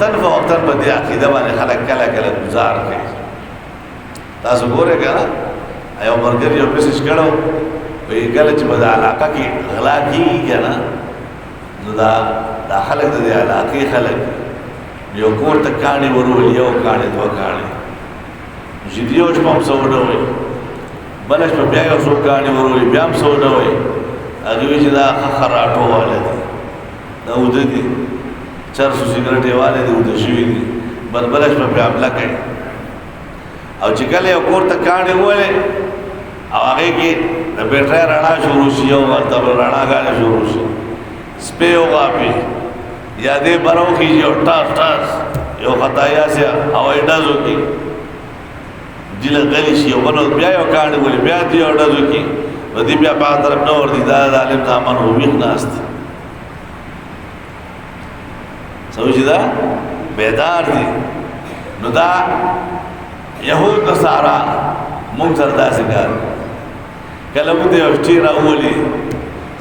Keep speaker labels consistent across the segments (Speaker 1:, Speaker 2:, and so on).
Speaker 1: وقتاً فوقتاً په دې عقیده باندې خلک کله کله گزار کوي. تاسو ګورئ کنه یو مرګر یو میسج کړو په کله چې په علاقه کې غلا کیږي کنه نو دا خلک د علاقې خلک یو کور ته کاڼي ورول یو کاڼي دوه کاڼي چې دیو چې په څو ډول بلش په بیا یو څو کاڼي ورول بیا هم څو ډول هغه چې دا خراټو والے دا ودی دي 400 سیګریټ والے دي ودی شوی دي بلش په بیا بلا کوي او چې کله یو کور ته کاڼي وله او هغه کې د بیټری رڼا شروع شي او ورته رڼا غاړه شروع شي سپه او غاپي یا دې برو کې یو ټاس یو خدایا سي او ایډازو کې دل غلی شي او بل بیا یو کاڼي ولې بیا دې ایډازو کې ودی بیا په طرف نو ور دي دا عالم ځامن هو ویښ ناست سوچ دا بیدار دي نو دا یهود نصارا مونږ سره داسې کار کله مو دې اشتیر اولي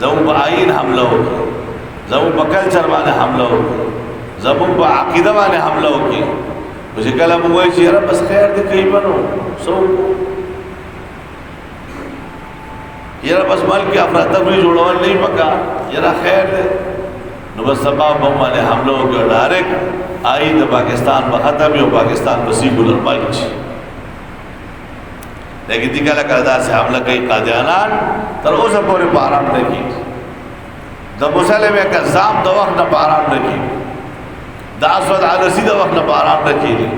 Speaker 1: زموږ په آیین حمله وکړي زموږ په کلچر باندې حمله وکړي زموږ په عقیده باندې حمله وکړي چې کله مو وایي چې یاره بس خیر دې کوي بنو سو یاره بس ملک افراتفری جوړول نه پکا یاره خیر دې نو بس سبا باندې حمله وکړي ډایرکټ آیین د پاکستان په ختم یو پاکستان په سیکولر ملک لیکن دی کله کله سے حمله کوي قادیانان تر اوسه پورې باران نه کیږي د مسلم کذاب د وخت نه باران نه کیږي د اسود عنسی د وخت نه باران نه کیږي